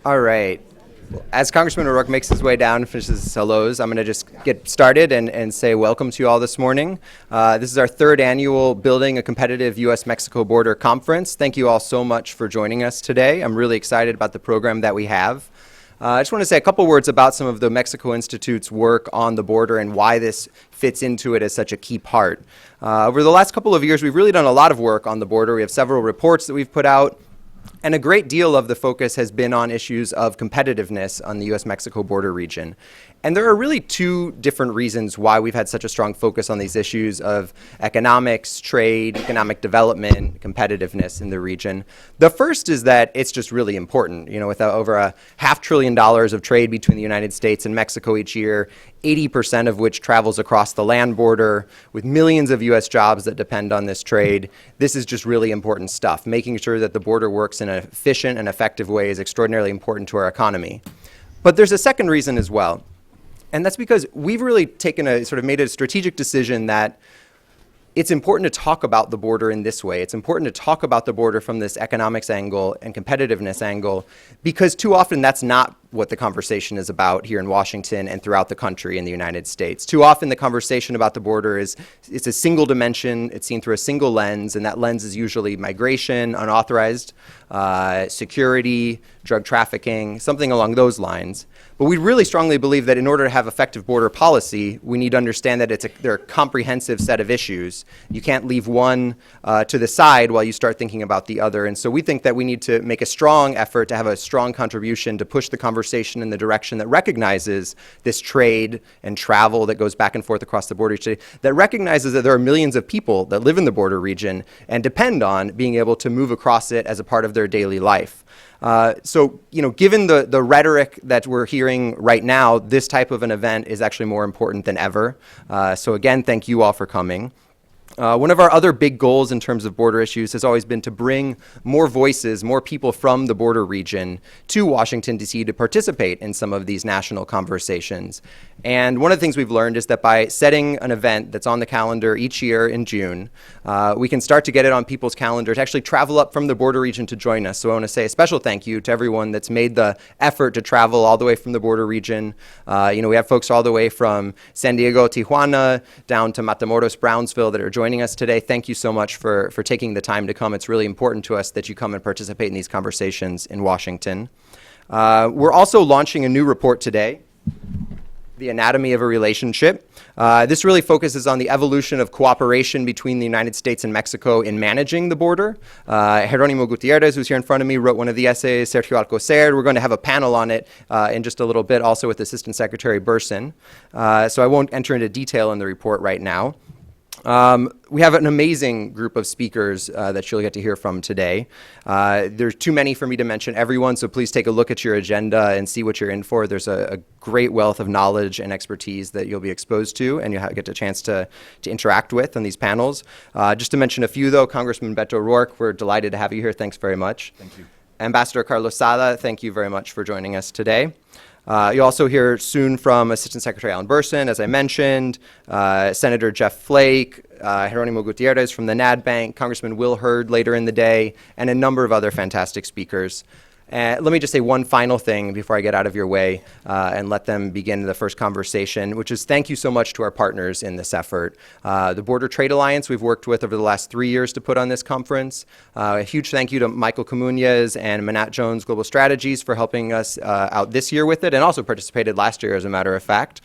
All right. As Congressman O'Rourke makes his way down and finishes his hellos, I'm going to just get started and say welcome to you all this morning. This is our third annual Building a Competitive U.S.-Mexico Border Conference. Thank you all so much for joining us today. I'm really excited about the program that we have. I just want to say a couple words about some of the Mexico Institute's work on the border and why this fits into it as such a key part. Over the last couple of years, we've really done a lot of work on the border. We have several reports that we've put out, and a great deal of the focus has been on issues of competitiveness on the U.S.-Mexico border region. And there are really two different reasons why we've had such a strong focus on these issues of economics, trade, economic development, competitiveness in the region. The first is that it's just really important. You know, with over $500 billion of trade between the United States and Mexico each year, 80% of which travels across the land border, with millions of U.S. jobs that depend on this trade, this is just really important stuff. Making sure that the border works in an efficient and effective way is extraordinarily important to our economy. But there's a second reason as well. And that's because we've really made a strategic decision that it's important to talk about the border in this way. It's important to talk about the border from this economics angle and competitiveness angle, because too often that's not what the conversation is about here in Washington and throughout the country in the United States. Too often the conversation about the border it's a single dimension, it's seen through a single lens, and that lens is usually migration, unauthorized, security, drug trafficking, something along those lines. But we really strongly believe that in order to have effective border policy, we need to understand that they're a comprehensive set of issues. You can't leave one to the side while you start thinking about the other. And so we think that we need to make a strong effort to have a strong contribution to push the conversation in the direction that recognizes this trade and travel that goes back and forth across the border each day, that recognizes that there are millions of people that live in the border region and depend on being able to move across it as a part of their daily life. So, given the rhetoric that we're hearing right now, this type of an event is actually more important than ever. So again, thank you all for coming. One of our other big goals in terms of border issues has always been to bring more voices, more people from the border region to Washington, D.C. to participate in some of these national conversations. And one of the things we've learned is that by setting an event that's on the calendar each year in June, we can start to get it on people's calendar to actually travel up from the border region to join us. So I want to say a special thank you to everyone that's made the effort to travel all the way from the border region. We have folks all the way from San Diego, Tijuana, down to Matamoros, Brownsville that are joining us today. Thank you so much for taking the time to come. It's really important to us that you come and participate in these conversations in Washington. We're also launching a new report today, The Anatomy of a Relationship. This really focuses on the evolution of cooperation between the United States and Mexico in managing the border. Jerónimo Gutiérrez, who's here in front of me, wrote one of the essays. Sergio Alcocer. We're going to have a panel on it in just a little bit, also with Assistant Secretary Burson. So I won't enter into detail in the report right now. We have an amazing group of speakers that you'll get to hear from today. There's too many for me to mention everyone, so please take a look at your agenda and see what you're in for. There's a great wealth of knowledge and expertise that you'll be exposed to and you'll get a chance to interact with on these panels. Just to mention a few, though, Congressman Beto O'Rourke, we're delighted to have you here. Thanks very much. Thank you. Ambassador Carlos Sada, thank you very much for joining us today. You'll also hear soon from Assistant Secretary Alan Burson, as I mentioned, Senator Jeff Flake, Jerónimo Gutiérrez from the NAD Bank, Congressman Will Hurd later in the day, and a number of other fantastic speakers. Let me just say one final thing before I get out of your way and let them begin the first conversation, which is thank you so much to our partners in this effort. The Border Trade Alliance we've worked with over the last 3 years to put on this conference. A huge thank you to Michael Comunez and Manat Jones Global Strategies for helping us out this year with it and also participated last year, as a matter of fact.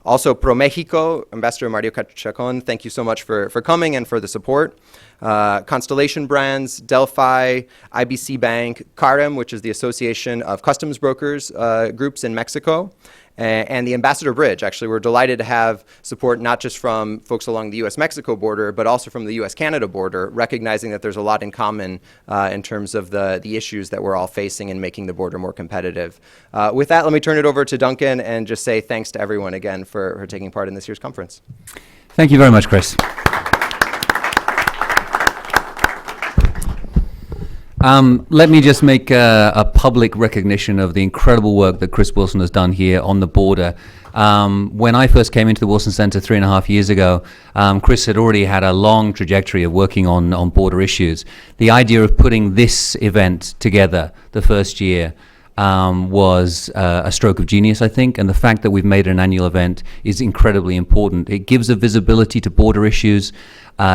Also, ProMexico, Ambassador Mario Chacon, thank you so much for coming and for the support. Constellation Brands, Delphi, IBC Bank, CAREM, which is the Association of Customs Brokers groups in Mexico, and the Ambassador Bridge. Actually, we're delighted to have support not just from folks along the U.S.-Mexico border, but also from the U.S.-Canada border, recognizing that there's a lot in common in terms of the issues that we're all facing in making the border more competitive. With that, let me turn it over to Duncan and just say thanks to everyone again for taking part in this year's conference. Thank you very much, Chris. Let me just make a public recognition of the incredible work that Chris Wilson has done here on the border. When I first came into the Wilson Center 3.5 years ago, Chris had already had a long trajectory of working on border issues. The idea of putting this event together the first year was a stroke of genius, I think, and the fact that we've made it an annual event is incredibly important. It gives a visibility to border issues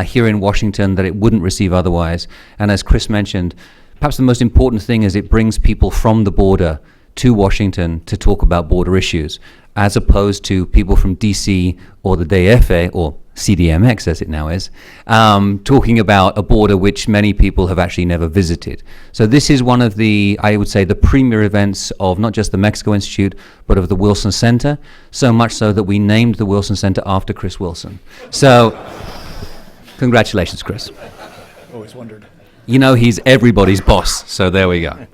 here in Washington that it wouldn't receive otherwise. And as Chris mentioned, perhaps the most important thing is it brings people from the border to Washington to talk about border issues, as opposed to people from DC or the DF, or CDMX as it now is, talking about a border which many people have actually never visited. So this is one of the, I would say, the premier events of not just the Mexico Institute, but of the Wilson Center, so much so that we named the Wilson Center after Chris Wilson. So congratulations, Chris. Always wondered. You know, he's everybody's boss, so there we go.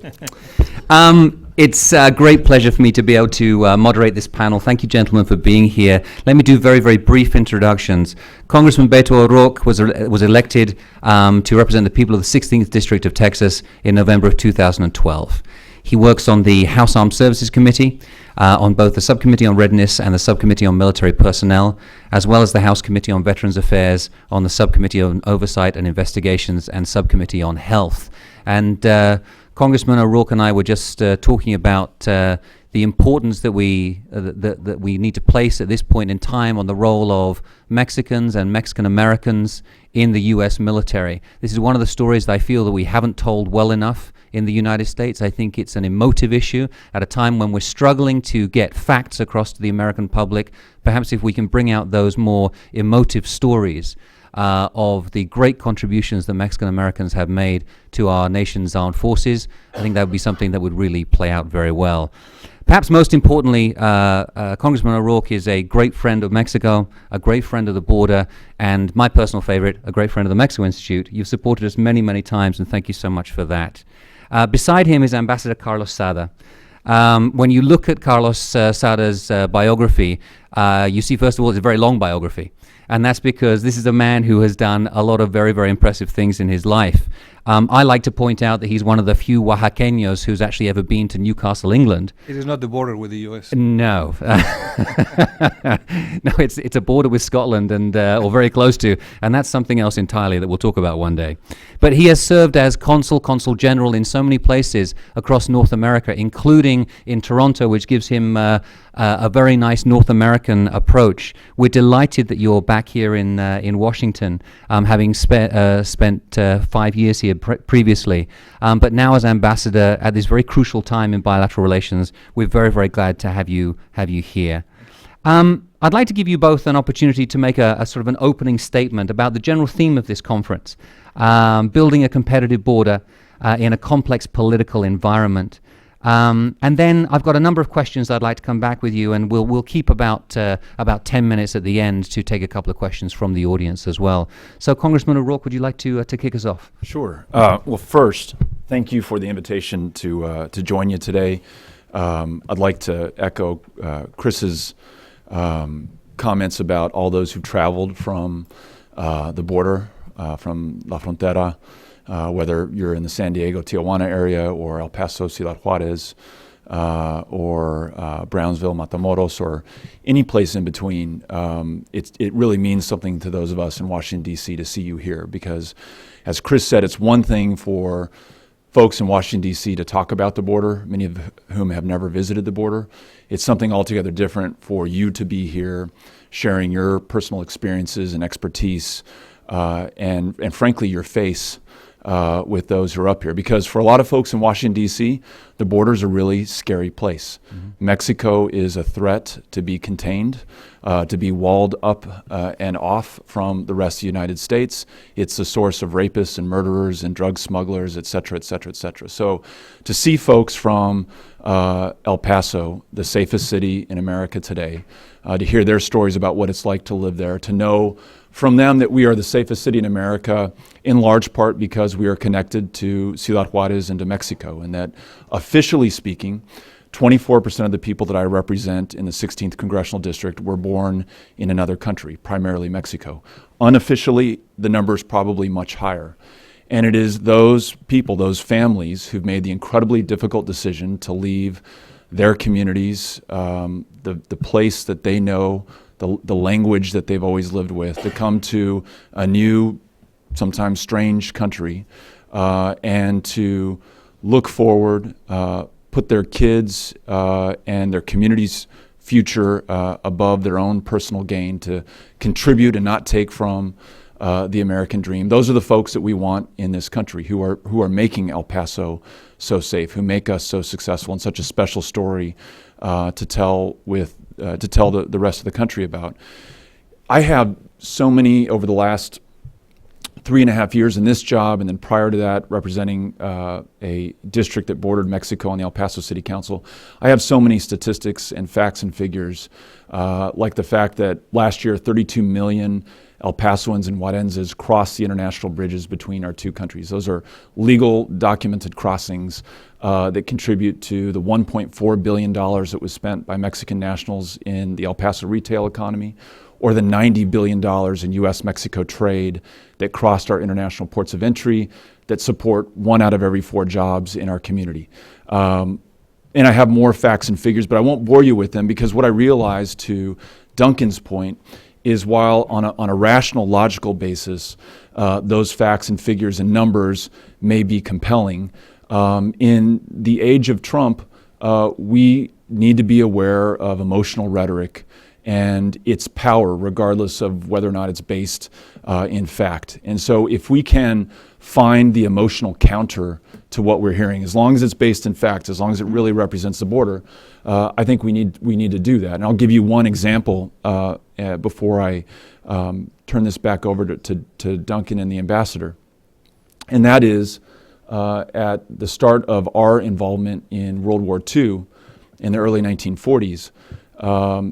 It's a great pleasure for me to be able to moderate this panel. Thank you, gentlemen, for being here. Let me do very, very brief introductions. Congressman Beto O'Rourke was elected to represent the people of the 16th District of Texas in November of 2012. He works on the House Armed Services Committee, on both the Subcommittee on Readiness and the Subcommittee on Military Personnel, as well as the House Committee on Veterans Affairs, on the Subcommittee on Oversight and Investigations, and Subcommittee on Health. And Congressman O'Rourke and I were just talking about the importance that we need to place at this point in time on the role of Mexicans and Mexican Americans in the U.S. military. This is one of the stories that I feel that we haven't told well enough in the United States. I think it's an emotive issue at a time when we're struggling to get facts across to the American public. Perhaps if we can bring out those more emotive stories of the great contributions that Mexican Americans have made to our nation's armed forces, I think that would be something that would really play out very well. Perhaps most importantly, Congressman O'Rourke is a great friend of Mexico, a great friend of the border, and my personal favorite, a great friend of the Mexico Institute. You've supported us many, many times, and thank you so much for that. Beside him is Ambassador Carlos Sada. When you look at Carlos Sada's biography, you see, first of all, it's a very long biography. And that's because this is a man who has done a lot of very, very impressive things in his life. I like to point out that he's one of the few Oaxaqueños who's actually ever been to Newcastle, England. It is not the border with the U.S. No. No, it's a border with Scotland, and or very close to, and that's something else entirely that we'll talk about one day. But he has served as consul general in so many places across North America, including in Toronto, which gives him a very nice North American approach. We're delighted that you're back here in Washington, having spent 5 years here previously, but now as ambassador at this very crucial time in bilateral relations. We're very, very glad to have you here. I'd like to give you both an opportunity to make a sort of an opening statement about the general theme of this conference, building a competitive border in a complex political environment. And then I've got a number of questions I'd like to come back with you, and we'll keep about 10 minutes at the end to take a couple of questions from the audience as well. So, Congressman O'Rourke, would you like to kick us off? Sure. Well, first, thank you for the invitation to join you today. I'd like to echo Chris's comments about all those who traveled from the border, from La Frontera, whether you're in the San Diego, Tijuana area, or El Paso, Ciudad Juarez, or Brownsville, Matamoros, or any place in between. It really means something to those of us in Washington, D.C. to see you here, because, as Chris said, it's one thing for folks in Washington, D.C. to talk about the border, many of whom have never visited the border. It's something altogether different for you to be here, sharing your personal experiences and expertise, and frankly, your face with those who are up here. Because for a lot of folks in Washington, D.C., the border is a really scary place. Mm-hmm. Mexico is a threat to be contained, to be walled up and off from the rest of the United States. It's a source of rapists and murderers and drug smugglers, et cetera, et cetera, et cetera. So to see folks from El Paso, the safest city in America today, to hear their stories about what it's like to live there, to know from them that we are the safest city in America, in large part because we are connected to Ciudad Juarez and to Mexico, and that officially speaking, 24% of the people that I represent in the 16th Congressional District were born in another country, primarily Mexico. Unofficially, the number is probably much higher. And it is those people, those families, who've made the incredibly difficult decision to leave their communities, the place that they know, the language that they've always lived with, to come to a new, sometimes strange country, and to look forward, put their kids and their community's future above their own personal gain, to contribute and not take from the American dream. Those are the folks that we want in this country, who are making El Paso so safe, who make us so successful, and such a special story to tell the rest of the country about. I have so many over the last 3.5 years in this job, and then prior to that, representing a district that bordered Mexico on the El Paso City Council. I have so many statistics and facts and figures, like the fact that last year 32 million El Pasoans and Huarenses crossed the international bridges between our two countries. Those are legal, documented crossings that contribute to the $1.4 billion that was spent by Mexican nationals in the El Paso retail economy, or the $90 billion in U.S.-Mexico trade that crossed our international ports of entry, that support 1 out of every 4 jobs in our community. And I have more facts and figures, but I won't bore you with them, because what I realized, to Duncan's point, is while on a rational, logical basis, those facts and figures and numbers may be compelling, in the age of Trump, we need to be aware of emotional rhetoric and its power, regardless of whether or not it's based in fact. And so if we can find the emotional counter to what we're hearing, as long as it's based in fact, as long as it really represents the border, I think we need to do that. And I'll give you one example before I turn this back over to Duncan and the ambassador. And that is at the start of our involvement in World War II in the early 1940s,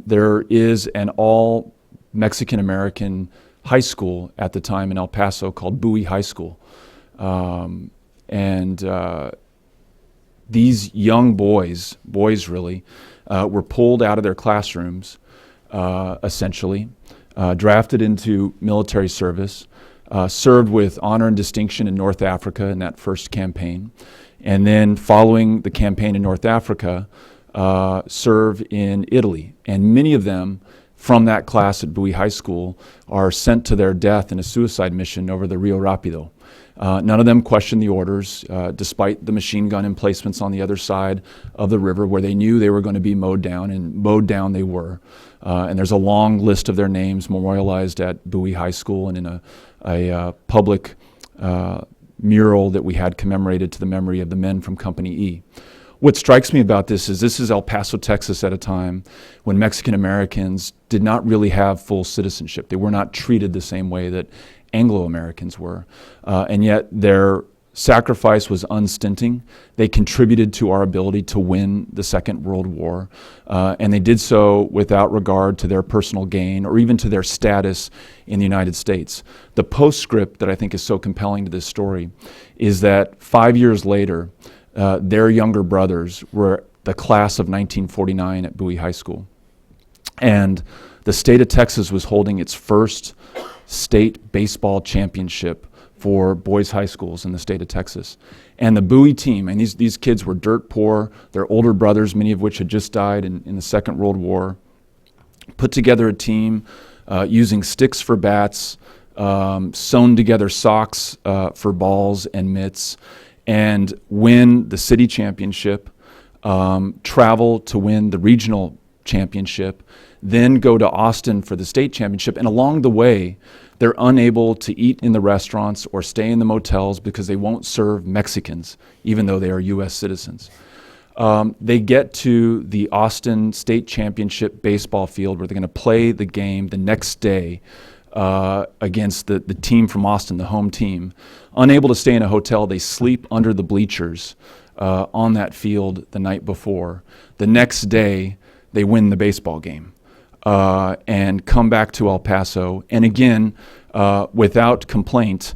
there is an all Mexican-American high school at the time in El Paso called Bowie High School. These young boys really, were pulled out of their classrooms, essentially, drafted into military service, served with honor and distinction in North Africa in that first campaign, and then following the campaign in North Africa, serve in Italy. And many of them from that class at Bowie High School are sent to their death in a suicide mission over the Rio Rapido. None of them questioned the orders, despite the machine gun emplacements on the other side of the river, where they knew they were going to be mowed down, and mowed down they were. And there's a long list of their names memorialized at Bowie High School and in a public mural that we had commemorated to the memory of the men from Company E. What strikes me about this is El Paso, Texas, at a time when Mexican Americans did not really have full citizenship. They were not treated the same way that Anglo-Americans were. And yet their sacrifice was unstinting. They contributed to our ability to win the Second World War. And they did so without regard to their personal gain or even to their status in the United States. The postscript that I think is so compelling to this story is that 5 years later, their younger brothers were the class of 1949 at Bowie High School. And the state of Texas was holding its first state baseball championship for boys' high schools in the state of Texas. And the Bowie team, and these kids were dirt poor, their older brothers, many of which had just died in the Second World War, put together a team using sticks for bats, sewn together socks for balls and mitts, and win the city championship, travel to win the regional championship, then go to Austin for the state championship. And along the way, they're unable to eat in the restaurants or stay in the motels because they won't serve Mexicans, even though they are U.S. citizens. They get to the Austin State Championship baseball field where they're going to play the game the next day against the team from Austin, the home team. Unable to stay in a hotel, they sleep under the bleachers on that field the night before. The next day, they win the baseball game and come back to El Paso, and again, without complaint,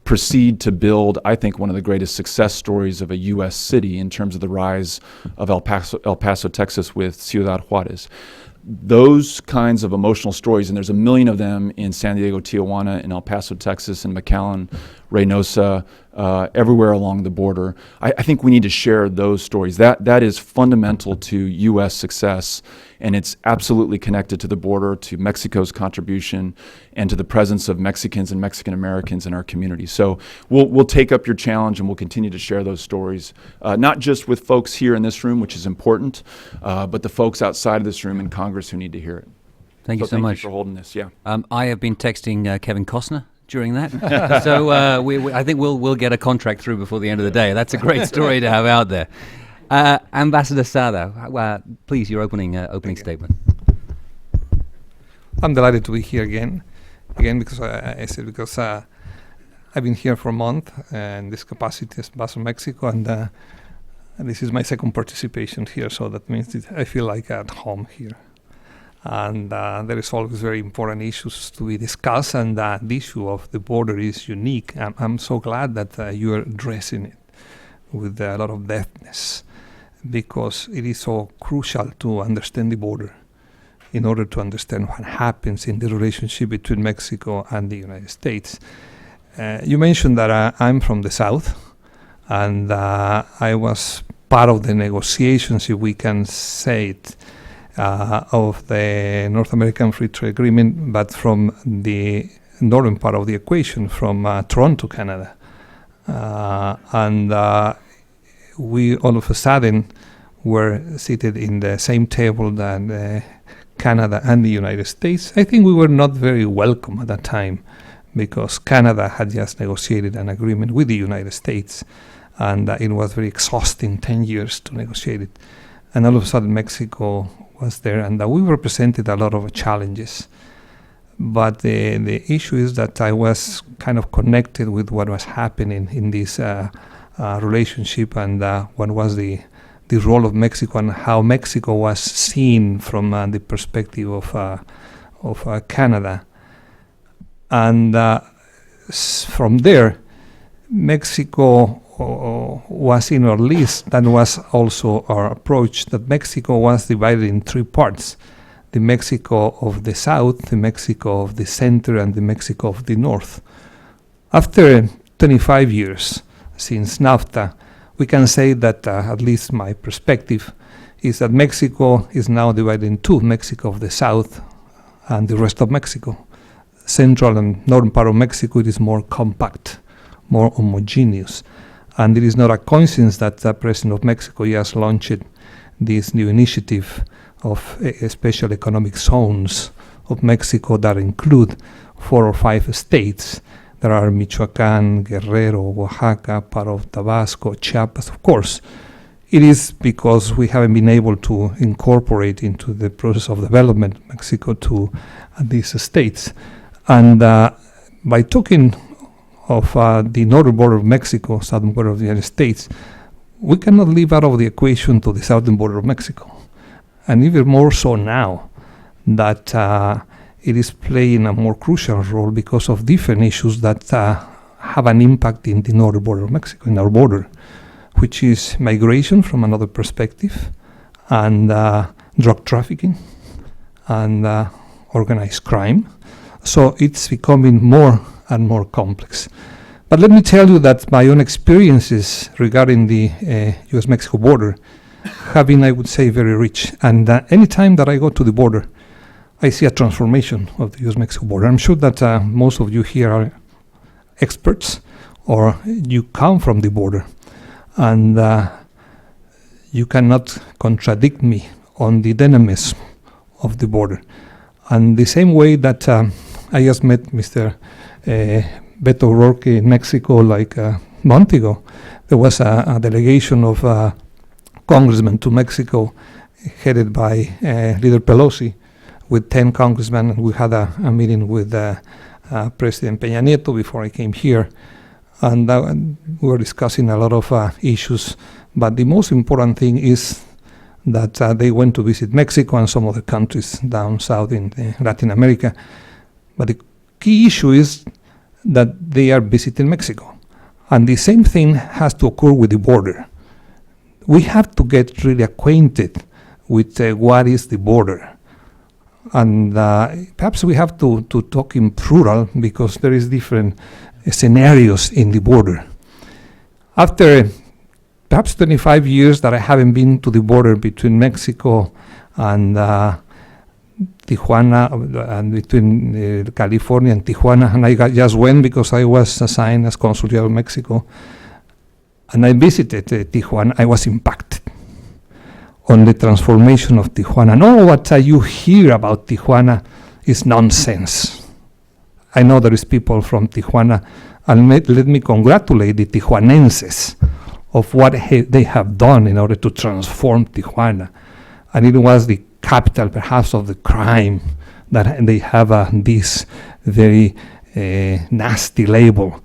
proceed to build, I think, one of the greatest success stories of a U.S. city in terms of the rise of El Paso, Texas with Ciudad Juarez. Those kinds of emotional stories, and there's a million of them in San Diego, Tijuana, in El Paso, Texas, and McAllen Reynosa, everywhere along the border. I think we need to share those stories. That is fundamental to U.S. success, and it's absolutely connected to the border, to Mexico's contribution, and to the presence of Mexicans and Mexican Americans in our community. So we'll take up your challenge, and we'll continue to share those stories, not just with folks here in this room, which is important, but the folks outside of this room in Congress who need to hear it. Thank you so Thank much. you for holding this. Yeah. I have been texting Kevin Costner during that, so I think we'll get a contract through before the end of the day. That's a great story to have out there. Ambassador Sada, please, your opening statement. I'm delighted to be here again because I've been here for a month in this capacity as Ambassador Mexico, and this is my second participation here, so that means that I feel like at home here. And there is always very important issues to be discussed, and the issue of the border is unique. I'm so glad that you are addressing it with a lot of depthness, because it is so crucial to understand the border in order to understand what happens in the relationship between Mexico and the United States. You mentioned that I'm from the South, and I was part of the negotiations, if we can say it, of the North American Free Trade Agreement, but from the northern part of the equation, from Toronto, Canada. And we all of a sudden were seated in the same table that Canada and the United States. I think we were not very welcome at that time, because Canada had just negotiated an agreement with the United States, and it was very exhausting, 10 years to negotiate it. And all of a sudden Mexico was there, and we represented a lot of challenges. But the issue is that I was kind of connected with what was happening in this relationship, and what was the role of Mexico, and how Mexico was seen from the perspective of Canada. And from there, Mexico was in our list. That was also our approach, that Mexico was divided in three parts: the Mexico of the South, the Mexico of the Center, and the Mexico of the North. After 25 years since NAFTA, we can say that, at least my perspective, is that Mexico is now divided in two: Mexico of the South and the rest of Mexico. Central and northern part of Mexico, it is more compact, more homogeneous. And it is not a coincidence that the President of Mexico just launched this new initiative of special economic zones of Mexico that include 4 or 5 states. There are Michoacán, Guerrero, Oaxaca, part of Tabasco, Chiapas. Of course, it is because we haven't been able to incorporate into the process of development Mexico to these states. And by talking of the northern border of Mexico, southern border of the United States, we cannot leave out of the equation to the southern border of Mexico. And even more so now that it is playing a more crucial role because of different issues that have an impact in the northern border of Mexico, in our border, which is migration from another perspective, and drug trafficking, and organized crime. So it's becoming more and more complex. But let me tell you that my own experiences regarding the U.S.-Mexico border have been, I would say, very rich. And any time that I go to the border, I see a transformation of the U.S.-Mexico border. I'm sure that most of you here are experts, or you come from the border, and you cannot contradict me on the dynamism of the border. And the same way that I just met Mr. Beto O'Rourke in Mexico like a month ago. There was a delegation of Congressmen to Mexico headed by Leader Pelosi with 10 congressmen. We had a meeting with President Peña Nieto before I came here, and we were discussing a lot of issues, but the most important thing is that they went to visit Mexico and some other countries down south in Latin America. But the key issue is that they are visiting Mexico. And the same thing has to occur with the border. We have to get really acquainted with what is the border. And perhaps we have to talk in plural, because there is different scenarios in the border. After perhaps 25 years that I haven't been to the border between Mexico and Tijuana, and between California and Tijuana, and I just went because I was assigned as Consul General of Mexico, and I visited Tijuana. I was impacted on the transformation of Tijuana. And all what you hear about Tijuana is nonsense. I know there is people from Tijuana, and let me congratulate the Tijuanenses of what they have done in order to transform Tijuana. And it was the capital, perhaps, of the crime, that they have this very nasty label.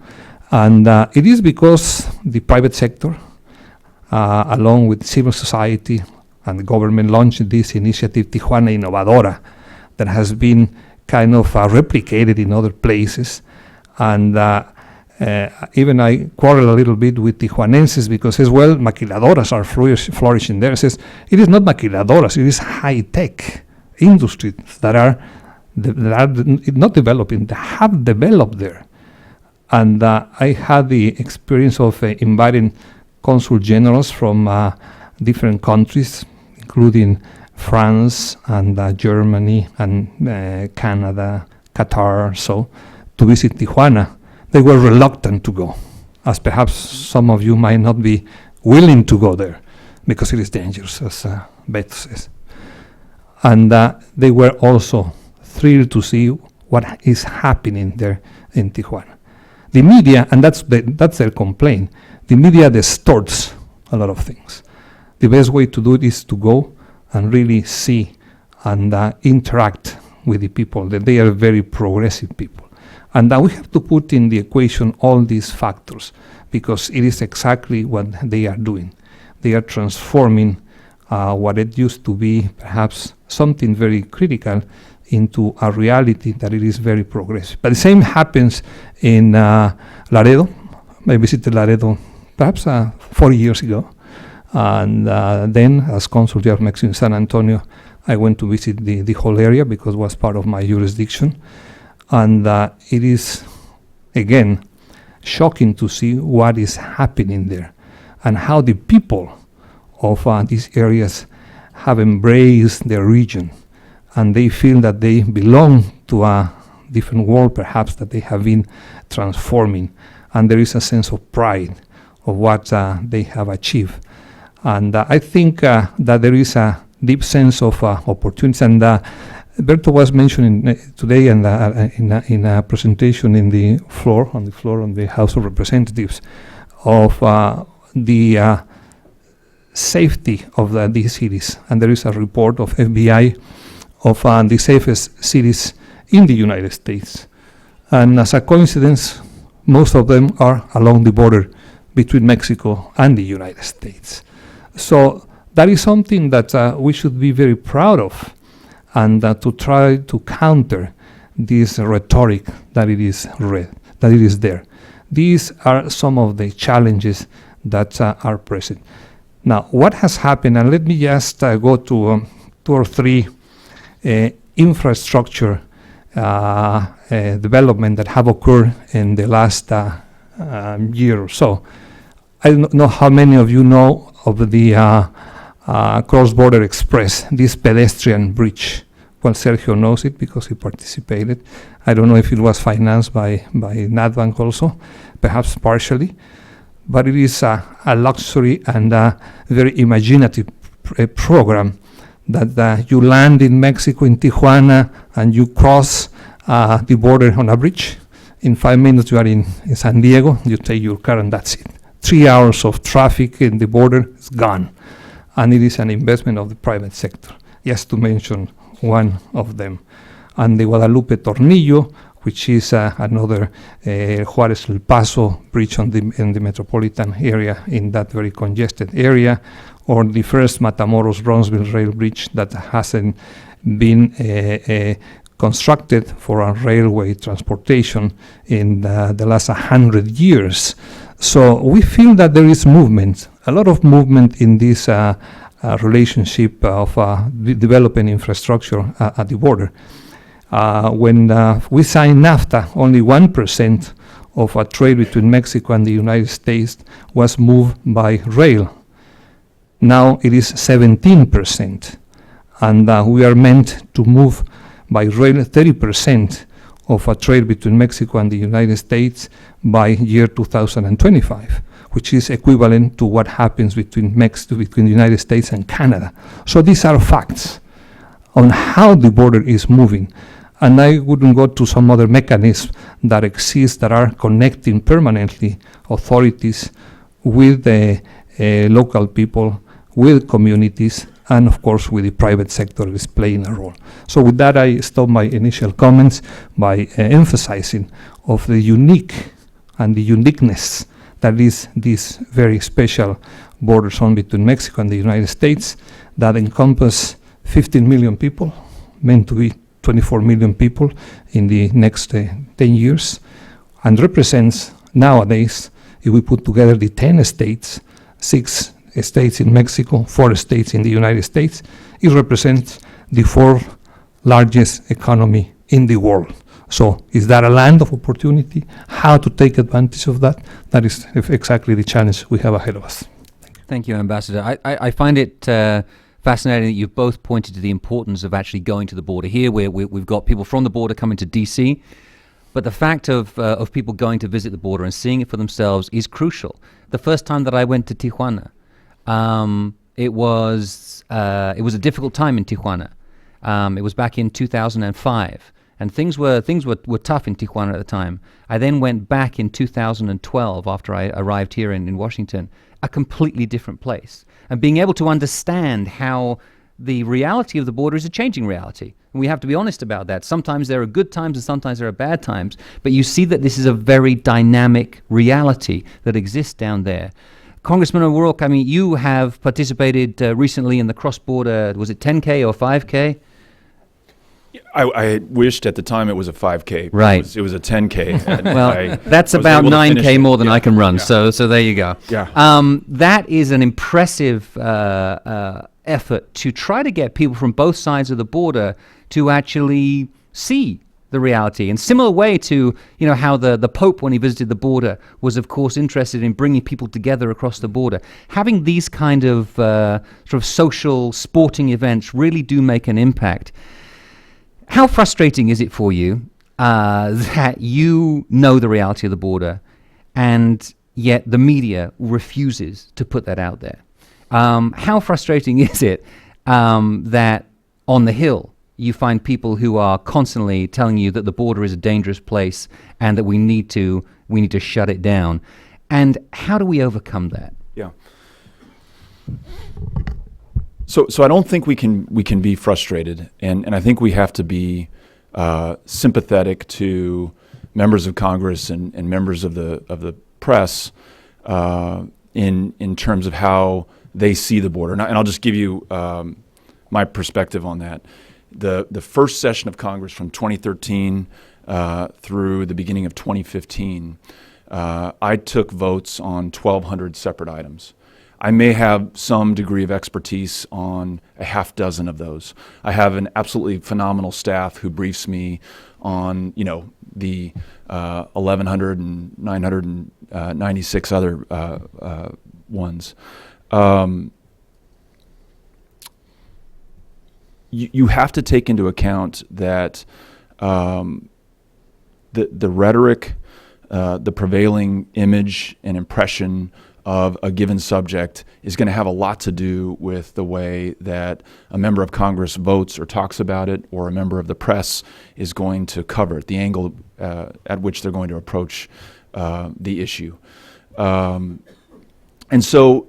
And it is because the private sector, along with civil society and the government, launched this initiative, Tijuana Innovadora, that has been kind of replicated in other places. And even I quarrel a little bit with Tijuanenses because as well, maquiladoras are flourishing there. It says it is not maquiladoras, it is high-tech industries that are not developing, they have developed there. And I had the experience of inviting consul generals from different countries, including France and Germany and Canada, Qatar, so to visit Tijuana. They were reluctant to go, as perhaps some of you might not be willing to go there because it is dangerous, as Beto says. And they were also thrilled to see what is happening there in Tijuana. The media, and that's their complaint, the media distorts a lot of things. The best way to do it is to go and really see and interact with the people, that they are very progressive people. And we have to put in the equation all these factors, because it is exactly what they are doing. They are transforming what it used to be perhaps something very critical into a reality that it is very progressive. But the same happens in Laredo. I visited Laredo perhaps 40 years ago. And then, as Consul General of Mexico in San Antonio, I went to visit the whole area because it was part of my jurisdiction. And it is, again, shocking to see what is happening there and how the people of these areas have embraced their region. And they feel that they belong to a different world, perhaps, that they have been transforming. And there is a sense of pride of what they have achieved. And I think that there is a deep sense of opportunity. And Beto was mentioning today in a presentation on the floor on the House of Representatives of the safety of these cities. And there is a report of FBI of the safest cities in the United States. And as a coincidence, most of them are along the border between Mexico and the United States. So that is something that we should be very proud of, and to try to counter this rhetoric that it is there. These are some of the challenges that are present. Now, what has happened, and let me just go to 2 or 3 infrastructure development that have occurred in the last year or so. I don't know how many of you know of the Cross-Border Express, this pedestrian bridge. Well, Sergio knows it because he participated. I don't know if it was financed by NatBank also, perhaps partially. But it is a luxury and a very imaginative program that you land in Mexico, in Tijuana, and you cross the border on a bridge. In 5 minutes you are in San Diego, you take your car and that's it. 3 hours of traffic in the border is gone. And it is an investment of the private sector, just to mention one of them. And the Guadalupe Tornillo, which is another Juarez El Paso bridge in the metropolitan area, in that very congested area, or the first Matamoros-Bronzeville rail bridge that hasn't been constructed for a railway transportation in the last 100 years. So we feel that there is movement, a lot of movement in this relationship of developing infrastructure at the border. When we signed NAFTA, only 1% of trade between Mexico and the United States was moved by rail. Now it is 17%, and we are meant to move by rail 30% of trade between Mexico and the United States by year 2025, which is equivalent to what happens between the United States and Canada. So these are facts on how the border is moving. And I wouldn't go to some other mechanisms that exist that are connecting permanently authorities with the local people, with communities, and of course with the private sector is playing a role. So with that, I stop my initial comments by emphasizing of the unique and the uniqueness that is this very special border zone between Mexico and the United States that encompass 15 million people, meant to be 24 million people in the next 10 years, and represents nowadays, if we put together the 10 states, 6 states in Mexico, 4 states in the United States, it represents the 4th largest economy in the world. So is that a land of opportunity? How to take advantage of that? That is exactly the challenge we have ahead of us. Thank you, Ambassador. I find it fascinating that you've both pointed to the importance of actually going to the border. Here we've got people from the border coming to DC, but the fact of people going to visit the border and seeing it for themselves is crucial. The first time that I went to Tijuana, it was a difficult time in Tijuana. It was back in 2005, and things were tough in Tijuana at the time. I then went back in 2012 after I arrived here in Washington, a completely different place. And being able to understand how the reality of the border is a changing reality. And we have to be honest about that. Sometimes there are good times and sometimes there are bad times, but you see that this is a very dynamic reality that exists down there. Congressman O'Rourke, I mean, you have participated recently in the cross-border, was it 10K or 5K? I wished at the time it was a 5K. Right. It was a 10K. And well, that's about 9K more than I can run. Yeah. So there you go. Yeah. That is an impressive effort to try to get people from both sides of the border to actually see the reality. In similar way to, you know, how the Pope, when he visited the border, was of course interested in bringing people together across the border. Having these kind of sort of social sporting events really do make an impact. How frustrating is it for you that you know the reality of the border and yet the media refuses to put that out there? How frustrating is it that on the Hill you find people who are constantly telling you that the border is a dangerous place and that we need to shut it down? And how do we overcome that? Yeah. So I don't think we can be frustrated, and I think we have to be sympathetic to members of Congress and members of the press in terms of how they see the border. And I'll just give you my perspective on that. The first session of Congress from 2013 through the beginning of 2015, I took votes on 1,200 separate items. I may have some degree of expertise on a half dozen of those. I have an absolutely phenomenal staff who briefs me on, you know, the 1,100 and 996 other ones. You have to take into account that the rhetoric, the prevailing image and impression of a given subject is going to have a lot to do with the way that a member of Congress votes or talks about it, or a member of the press is going to cover it, the angle at which they're going to approach the issue. And so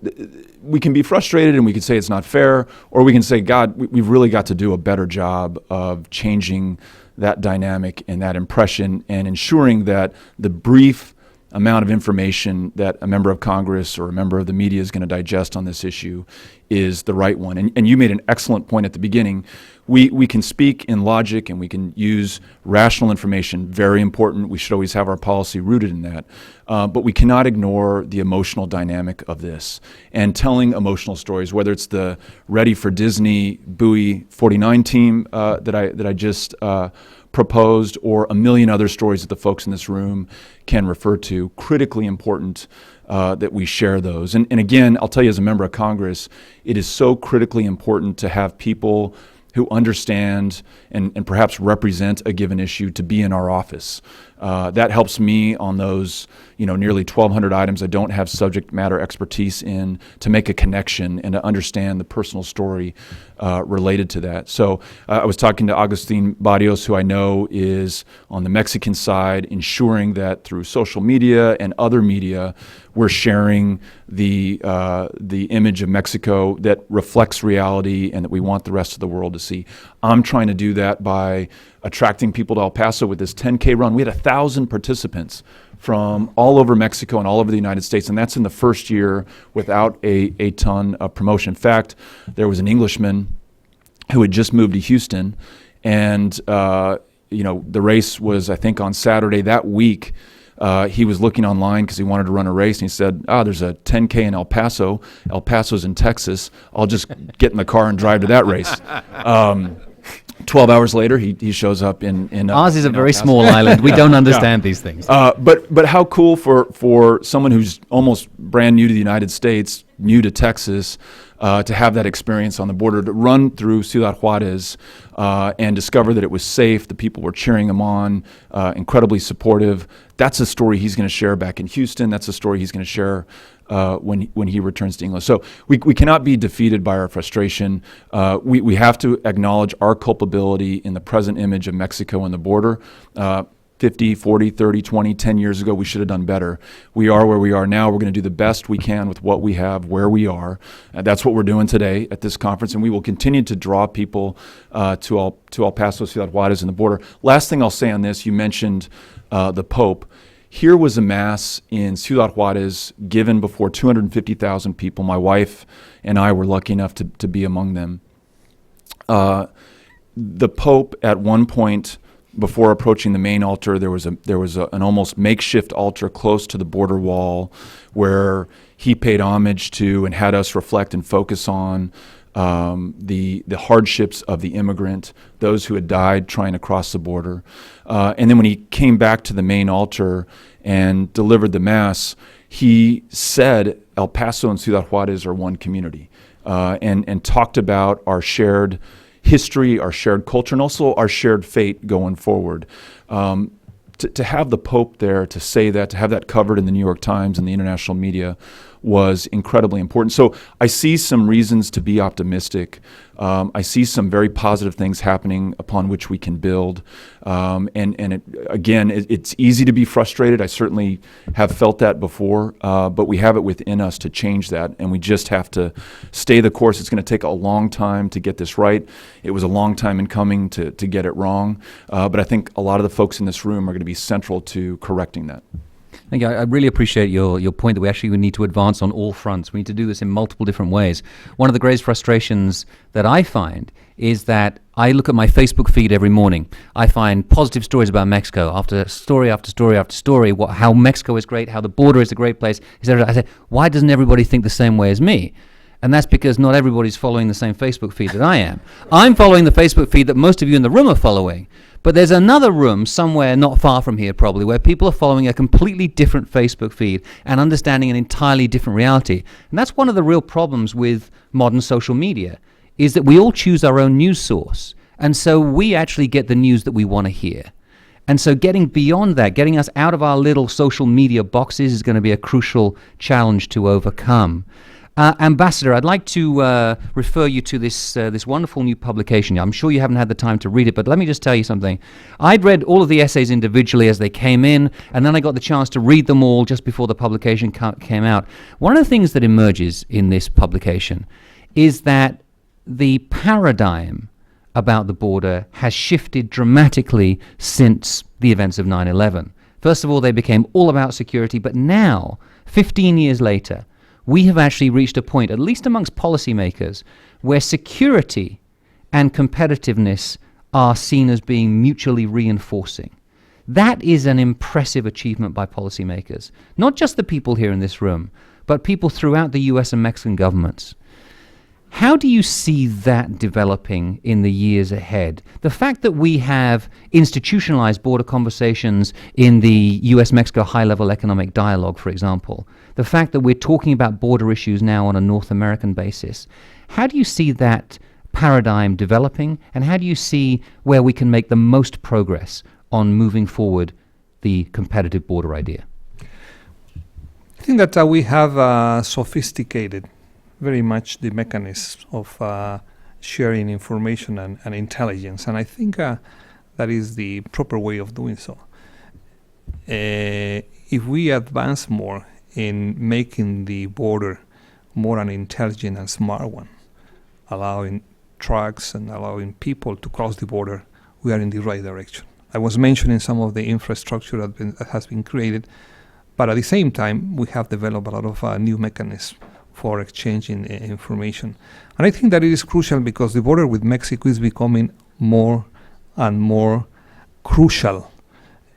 we can be frustrated and we can say it's not fair, or we can say, God, we've really got to do a better job of changing that dynamic and that impression and ensuring that the brief amount of information that a member of Congress or a member of the media is going to digest on this issue is the right one. And you made an excellent point at the beginning. We can speak in logic and we can use rational information, very important. We should always have our policy rooted in that. But we cannot ignore the emotional dynamic of this. And telling emotional stories, whether it's the Ready for Disney Buoy 49 team that I just proposed or a million other stories that the folks in this room can refer to. Critically important that we share those. And again, I'll tell you as a member of Congress, it is so critically important to have people who understand and perhaps represent a given issue to be in our office. That helps me on those, nearly 1,200 items I don't have subject matter expertise in, to make a connection and to understand the personal story related to that. So I was talking to Agustin Barrios, who I know is on the Mexican side, ensuring that through social media and other media, we're sharing the image of Mexico that reflects reality and that we want the rest of the world to see. I'm trying to do that by attracting people to El Paso with this 10K run. We had 1,000 participants from all over Mexico and all over the United States, and that's in the first year without a ton of promotion. In fact, there was an Englishman who had just moved to Houston, and the race was, I think, on Saturday. That week, he was looking online because he wanted to run a race, and he said, there's a 10K in El Paso. El Paso's in Texas. I'll just get in the car and drive to that race. 12 hours later, he shows up in Ours is a very El Paso. small island. We don't understand these things. But how cool for someone who's almost brand new to the United States, new to Texas, to have that experience on the border, to run through Ciudad Juarez and discover that it was safe, the people were cheering him on, incredibly supportive. That's a story he's going to share back in Houston. That's a story he's going to share when he returns to England. So we cannot be defeated by our frustration. We have to acknowledge our culpability in the present image of Mexico and the border. 50, 40, 30, 20, 10 years ago, we should have done better. We are where we are now. We're going to do the best we can with what we have, where we are. That's what we're doing today at this conference, and we will continue to draw people to El Paso, Ciudad Juarez, and the border. Last thing I'll say on this, you mentioned the Pope. Here was a mass in Ciudad Juarez given before 250,000 people. My wife and I were lucky enough to be among them. The Pope, at one point, before approaching the main altar, there was an almost makeshift altar close to the border wall where he paid homage to and had us reflect and focus on the hardships of the immigrant, those who had died trying to cross the border. And then when he came back to the main altar and delivered the Mass, he said El Paso and Ciudad Juarez are one community, and talked about our shared history, our shared culture, and also our shared fate going forward. To have the Pope there to say that, to have that covered in the New York Times and the international media was incredibly important. So I see some reasons to be optimistic. I see some very positive things happening upon which we can build. It's easy to be frustrated. I certainly have felt that before, but we have it within us to change that, and we just have to stay the course. It's going to take a long time to get this right. It was a long time in coming to get it wrong, but I think a lot of the folks in this room are going to be central to correcting that. Thank you. I really appreciate your point that we actually need to advance on all fronts. We need to do this in multiple different ways. One of the greatest frustrations that I find is that I look at my Facebook feed every morning. I find positive stories about Mexico after story after story after story, how Mexico is great, how the border is a great place, etc. I say, why doesn't everybody think the same way as me? And that's because not everybody's following the same Facebook feed that I am. I'm following the Facebook feed that most of you in the room are following. But there's another room somewhere not far from here probably where people are following a completely different Facebook feed and understanding an entirely different reality. And that's one of the real problems with modern social media, is that we all choose our own news source. And so we actually get the news that we want to hear. And so getting beyond that, getting us out of our little social media boxes is going to be a crucial challenge to overcome. Ambassador, I'd like to refer you to this wonderful new publication. I'm sure you haven't had the time to read it, but let me just tell you something. I'd read all of the essays individually as they came in, and then I got the chance to read them all just before the publication came out. One of the things that emerges in this publication is that the paradigm about the border has shifted dramatically since the events of 9/11. First of all, they became all about security, but now, 15 years later, we have actually reached a point, at least amongst policymakers, where security and competitiveness are seen as being mutually reinforcing. That is an impressive achievement by policymakers, not just the people here in this room, but people throughout the US and Mexican governments. How do you see that developing in the years ahead? The fact that we have institutionalized border conversations in the US-Mexico high-level economic dialogue, for example, the fact that we're talking about border issues now on a North American basis, how do you see that paradigm developing, and how do you see where we can make the most progress on moving forward the competitive border idea? I think that we have sophisticated very much the mechanisms of sharing information and intelligence, and I think that is the proper way of doing so. If we advance more in making the border more an intelligent and smart one, allowing trucks and allowing people to cross the border, we are in the right direction. I was mentioning some of the infrastructure that has been created, but at the same time, we have developed a lot of new mechanisms for exchanging information. And I think that it is crucial because the border with Mexico is becoming more and more crucial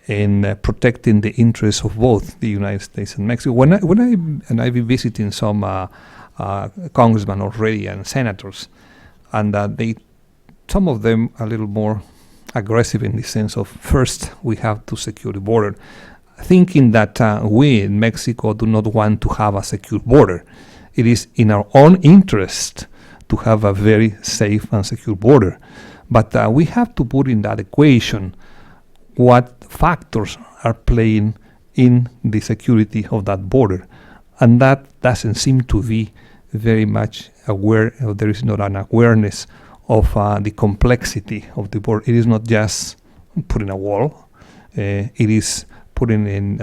in protecting the interests of both the United States and Mexico. I've been visiting some congressmen already and senators, and some of them a little more aggressive in the sense of first we have to secure the border, thinking that we in Mexico do not want to have a secure border. It is in our own interest to have a very safe and secure border. But we have to put in that equation what factors are playing in the security of that border. And that doesn't seem to be very much aware, or there is not an awareness of the complexity of the border. It is not just putting a wall. It is putting in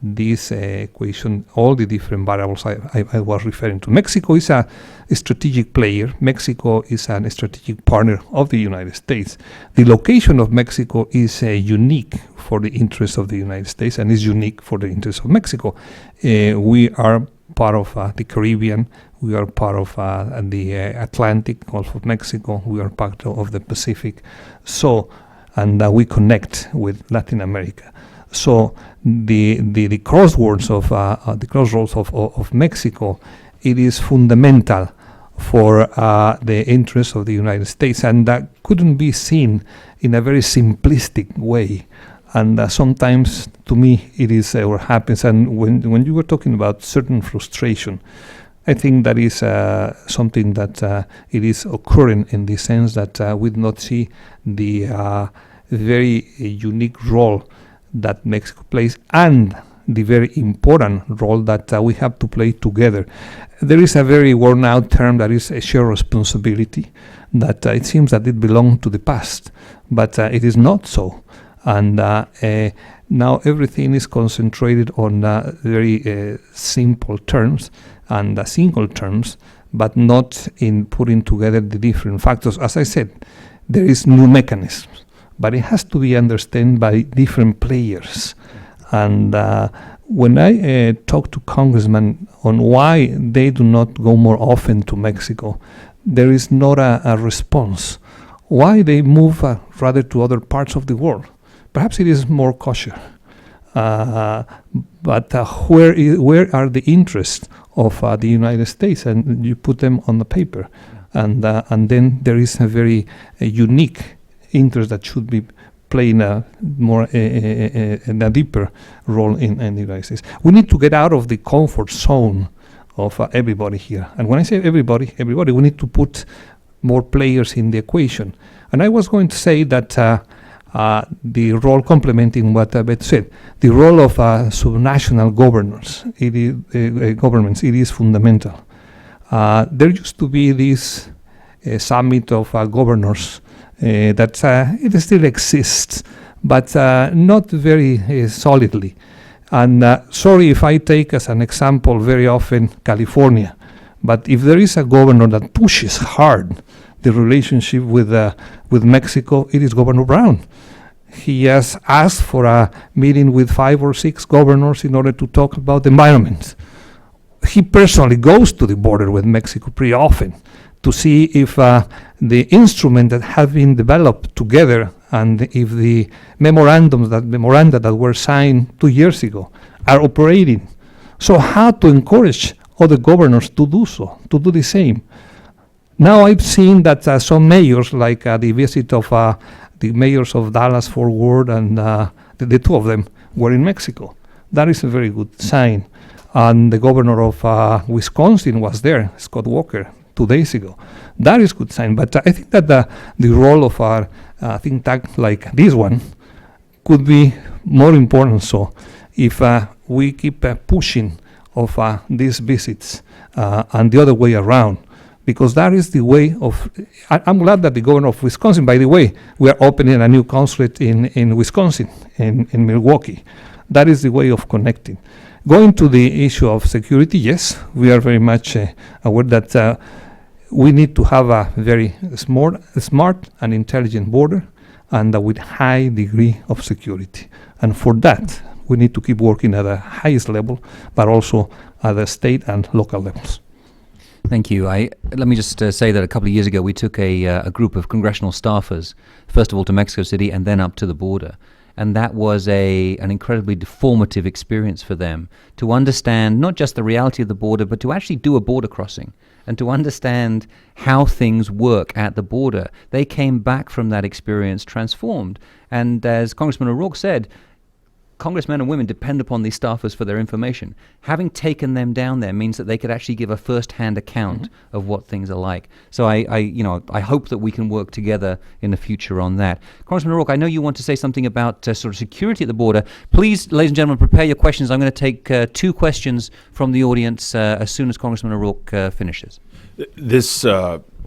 this equation all the different variables I was referring to. Mexico is a strategic player. Mexico is a strategic partner of the United States. The location of Mexico is unique for the interests of the United States and is unique for the interests of Mexico. We are part of the Caribbean. We are part of the Atlantic, Gulf of Mexico. We are part of the Pacific. So, and we connect with Latin America. So the crossroads of Mexico, it is fundamental for the interests of the United States, and that couldn't be seen in a very simplistic way. And sometimes, to me, it is what happens. And when you were talking about certain frustration, I think that is something that it is occurring in the sense that we do not see the very unique role that Mexico plays and the very important role that we have to play together. There is a very worn out term that is a shared responsibility, that it seems that it belongs to the past, but it is not so. And now everything is concentrated on very simple terms and single terms, but not in putting together the different factors. As I said, there is new mechanisms, but it has to be understood by different players. And when I talk to congressmen on why they do not go more often to Mexico, there is not a response. Why they move rather to other parts of the world? Perhaps it is more kosher. But where are the interests of the United States? And you put them on the paper. And then there is a very unique interest that should be playing a deeper role in the United States. We need to get out of the comfort zone of everybody here. And when I say everybody, we need to put more players in the equation. And I was going to say that the role, complementing what Beto said, the role of subnational governments, governments, it is fundamental. There used to be this summit of governors that it still exists, but not very solidly. And sorry if I take as an example very often California, but if there is a governor that pushes hard the relationship with Mexico, it is Governor Brown. He has asked for a meeting with 5 or 6 governors in order to talk about the environment. He personally goes to the border with Mexico pretty often to see if the instruments that have been developed together and if the memoranda that were signed 2 years ago are operating. So how to encourage other governors to do so, to do the same. Now I've seen that some mayors, like the visit of the mayors of Dallas, Fort Worth, and the two of them were in Mexico. That is a very good sign. And the governor of Wisconsin was there, Scott Walker, 2 days ago. That is good sign. But I think that the role of our think tank like this one could be more important. So if we keep pushing of these visits and the other way around, because that is the way of, I'm glad that the governor of Wisconsin, by the way, we are opening a new consulate in Wisconsin, in Milwaukee. That is the way of connecting. Going to the issue of security, yes, we are very much aware that we need to have a very smart and intelligent border, and with high degree of security. And for that, we need to keep working at the highest level, but also at the state and local levels. Thank you. Let me just say that a couple of years ago we took a group of congressional staffers, first of all to Mexico City and then up to the border. And that was an incredibly formative experience for them to understand not just the reality of the border, but to actually do a border crossing and to understand how things work at the border. They came back from that experience transformed. And as Congressman O'Rourke said, congressmen and women depend upon these staffers for their information. Having taken them down there means that they could actually give a first-hand account of what things are like. So I hope that we can work together in the future on that. Congressman O'Rourke, I know you want to say something about sort of security at the border. Please, ladies and gentlemen, prepare your questions. I'm going to take 2 questions from the audience as soon as Congressman O'Rourke finishes. This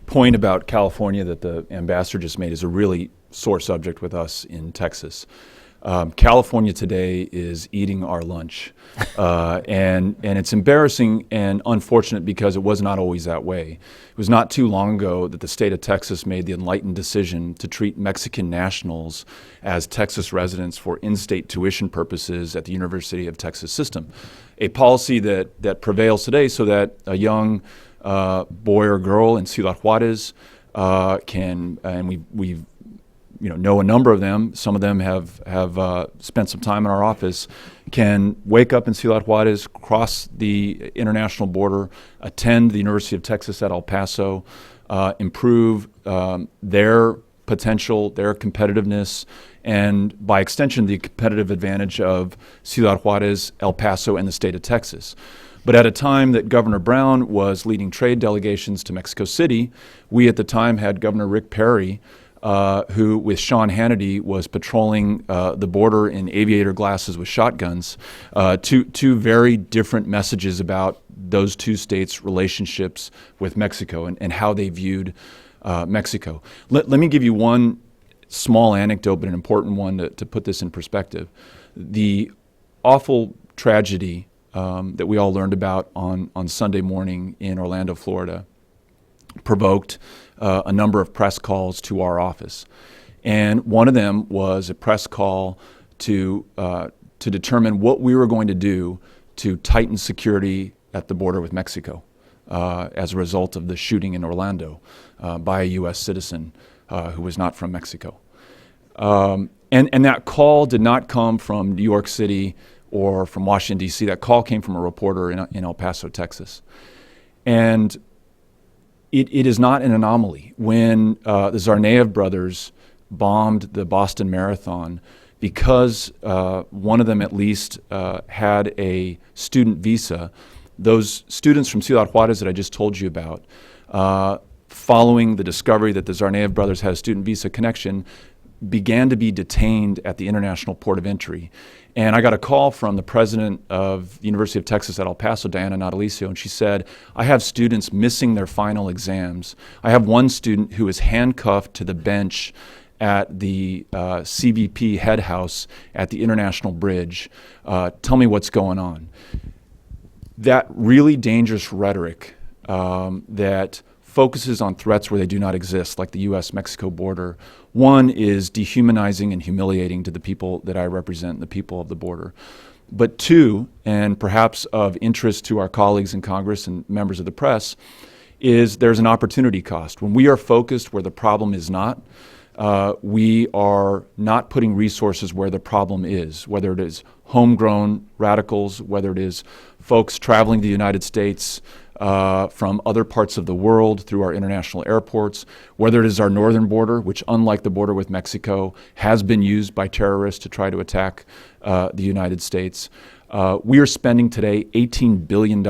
point about California that the ambassador just made is a really sore subject with us in Texas. California today is eating our lunch, and it's embarrassing and unfortunate because it was not always that way. It was not too long ago that the state of Texas made the enlightened decision to treat Mexican nationals as Texas residents for in-state tuition purposes at the University of Texas system, a policy that prevails today so that a young boy or girl in Ciudad Juarez can, and we've know a number of them. Some of them have spent some time in our office, can wake up in Ciudad Juarez, cross the international border, attend the University of Texas at El Paso, improve their potential, their competitiveness, and by extension, the competitive advantage of Ciudad Juarez, El Paso, and the state of Texas. But at a time that Governor Brown was leading trade delegations to Mexico City, we at the time had Governor Rick Perry, who, with Sean Hannity, was patrolling the border in aviator glasses with shotguns. Two very different messages about those two states' relationships with Mexico and how they viewed Mexico. Let me give you one small anecdote, but an important one to put this in perspective. The awful tragedy that we all learned about on Sunday morning in Orlando, Florida, provoked a number of press calls to our office. And one of them was a press call to determine what we were going to do to tighten security at the border with Mexico as a result of the shooting in Orlando by a U.S. citizen who was not from Mexico. And that call did not come from New York City or from Washington, D.C. That call came from a reporter in El Paso, Texas. And it is not an anomaly. When the Tsarnaev brothers bombed the Boston Marathon, because one of them at least had a student visa, those students from Ciudad Juarez that I just told you about, following the discovery that the Tsarnaev brothers had a student visa connection, began to be detained at the International Port of Entry. And I got a call from the president of the University of Texas at El Paso, Diana Natalicio, and she said, I have students missing their final exams. I have one student who is handcuffed to the bench at the CBP head house at the International Bridge. Tell me what's going on. That really dangerous rhetoric that focuses on threats where they do not exist, like the U.S.-Mexico border. One is dehumanizing and humiliating to the people that I represent, the people of the border. But two, and perhaps of interest to our colleagues in Congress and members of the press, is there's an opportunity cost. When we are focused where the problem is not, we are not putting resources where the problem is, whether it is homegrown radicals, whether it is folks traveling to the United States from other parts of the world through our international airports, whether it is our northern border, which, unlike the border with Mexico, has been used by terrorists to try to attack the United States. We are spending today $18 billion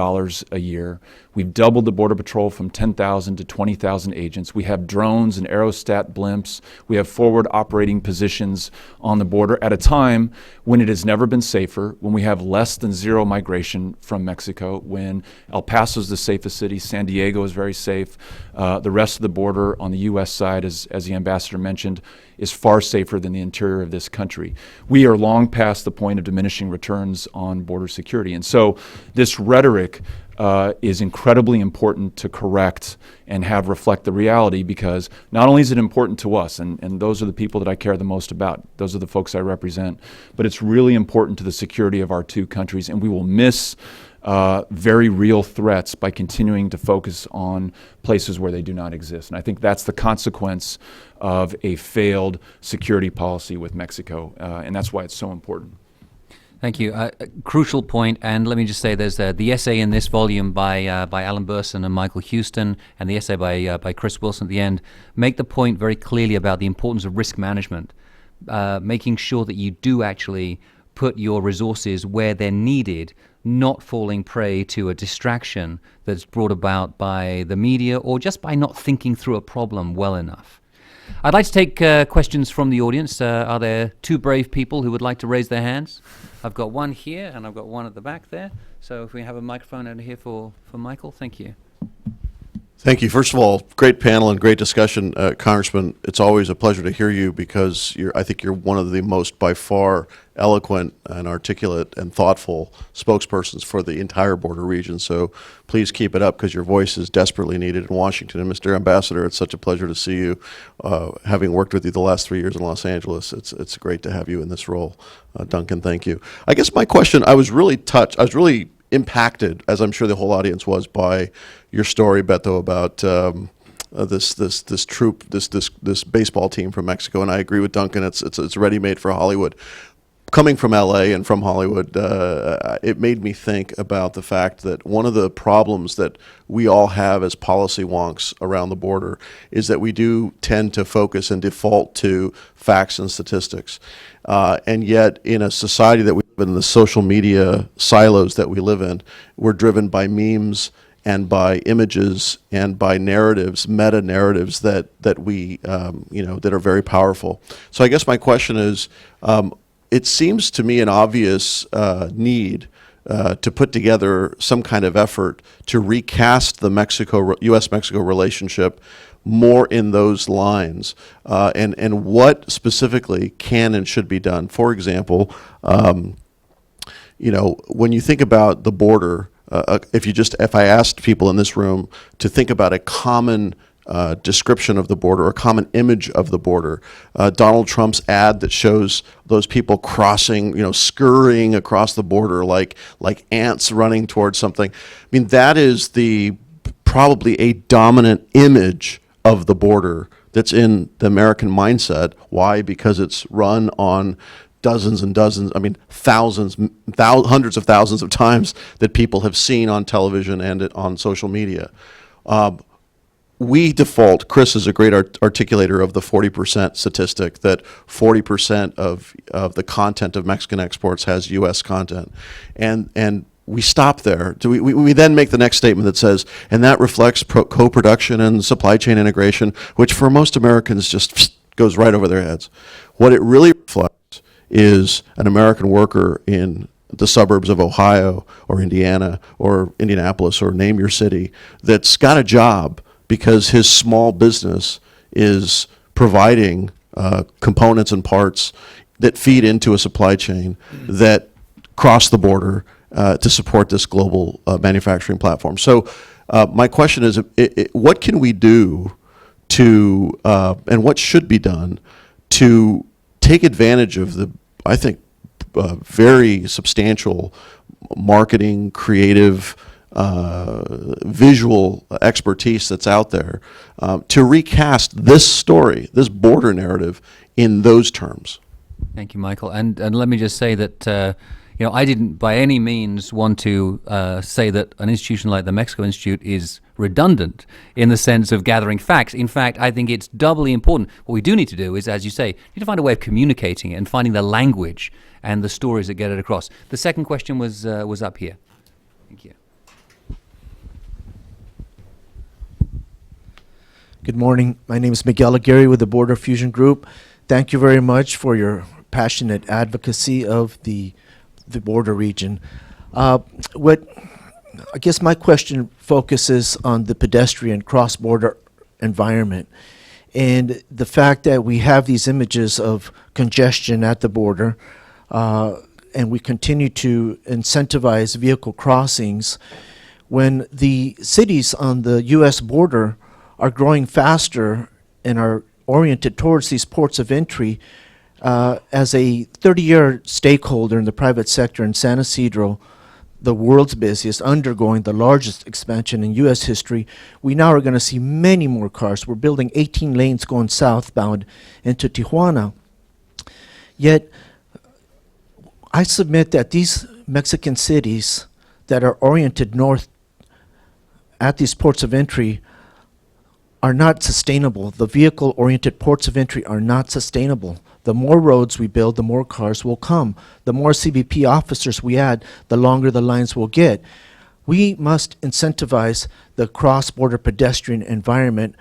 a year. We've doubled the Border Patrol from 10,000 to 20,000 agents. We have drones and aerostat blimps. We have forward operating positions on the border at a time when it has never been safer, when we have less than zero migration from Mexico, when El Paso is the safest city, San Diego is very safe. The rest of the border on the U.S. side, as the ambassador mentioned, is far safer than the interior of this country. We are long past the point of diminishing returns on border security. And so this rhetoric is incredibly important to correct and have reflect the reality, because not only is it important to us, and those are the people that I care the most about, those are the folks I represent, but it's really important to the security of our two countries, and we will miss very real threats by continuing to focus on places where they do not exist. And I think that's the consequence of a failed security policy with Mexico, and that's why it's so important. Thank you. A crucial point, and let me just say there's the essay in this volume by Alan Burson and Michael Houston, and the essay by Chris Wilson at the end, make the point very clearly about the importance of risk management, making sure that you do actually put your resources where they're needed, not falling prey to a distraction that's brought about by the media or just by not thinking through a problem well enough. I'd like to take questions from the audience. Are there two brave people who would like to raise their hands? I've got one here, and I've got one at the back there. So if we have a microphone over here for Michael, thank you. Thank you. First of all, great panel and great discussion, Congressman. It's always a pleasure to hear you, because I think you're one of the most, by far, eloquent and articulate and thoughtful spokespersons for the entire border region. So please keep it up, because your voice is desperately needed in Washington. And Mr. Ambassador, it's such a pleasure to see you. Having worked with you the last 3 years in Los Angeles, it's great to have you in this role. Duncan, thank you. I guess my question, I was really impacted, as I'm sure the whole audience was, by your story, Beto, about this baseball team from Mexico. And I agree with Duncan. It's ready-made for Hollywood. Coming from LA and from Hollywood, it made me think about the fact that one of the problems that we all have as policy wonks around the border is that we do tend to focus and default to facts and statistics. And yet, in a society that we live in, the social media silos that we live in, we're driven by memes and by images and by narratives, meta narratives that we that are very powerful. So I guess my question is, it seems to me an obvious need to put together some kind of effort to recast the U.S.-Mexico relationship more in those lines, and what specifically can and should be done. For example, when you think about the border, if I asked people in this room to think about a common description of the border, a common image of the border, Donald Trump's ad that shows those people crossing, scurrying across the border like ants running towards something. I mean, that is probably a dominant image of the border that's in the American mindset. Why? Because it's run on dozens and dozens, thousands, hundreds of thousands of times that people have seen on television and on social media. We default, Chris is a great articulator of the 40% statistic, that 40% of the content of Mexican exports has U.S. content. And we stop there. We then make the next statement that says, and that reflects co-production and supply chain integration, which for most Americans just goes right over their heads. What it really reflects is an American worker in the suburbs of Ohio or Indiana or Indianapolis or name your city that's got a job because his small business is providing components and parts that feed into a supply chain that cross the border to support this global manufacturing platform. So my question is, what can we do to, and what should be done to take advantage of the, I think, very substantial marketing, creative visual expertise that's out there, to recast this story, this border narrative, in those terms. Thank you, Michael. And let me just say that I didn't by any means want to say that an institution like the Mexico Institute is redundant in the sense of gathering facts. In fact, I think it's doubly important. What we do need to do is, as you say, need to find a way of communicating it and finding the language and the stories that get it across. The second question was up here. Thank you. Good morning. My name is Miguel Aguirre with the Border Fusion Group. Thank you very much for your passionate advocacy of the border region. What I guess my question focuses on the pedestrian cross-border environment and the fact that we have these images of congestion at the border, and we continue to incentivize vehicle crossings when the cities on the U.S. border are growing faster and are oriented towards these ports of entry. As a 30-year stakeholder in the private sector in San Isidro, the world's busiest, undergoing the largest expansion in U.S. history, we now are going to see many more cars. We're building 18 lanes going southbound into Tijuana. Yet, I submit that these Mexican cities that are oriented north at these ports of entry are not sustainable. The vehicle-oriented ports of entry are not sustainable. The more roads we build, the more cars will come. The more CBP officers we add, the longer the lines will get. We must incentivize the cross-border pedestrian environment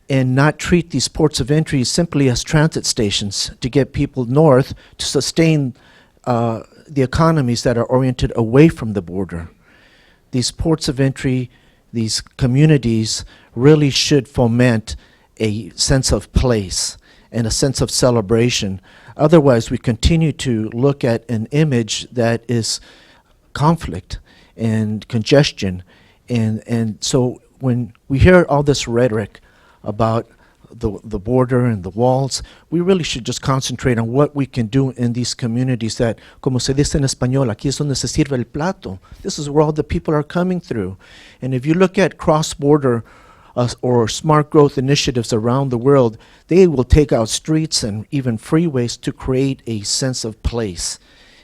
and not treat these ports of entry simply as transit stations to get people north to sustain the economies that are oriented away from the border. These ports of entry, these communities really should foment a sense of place and a sense of celebration. Otherwise, we continue to look at an image that is conflict and congestion. And so when we hear all this rhetoric about the border and the walls, we really should just concentrate on what we can do in these communities that, como se dice en español, aquí es donde se sirve el plato. This is where all the people are coming through. And if you look at cross-border or smart growth initiatives around the world, they will take out streets and even freeways to create a sense of place.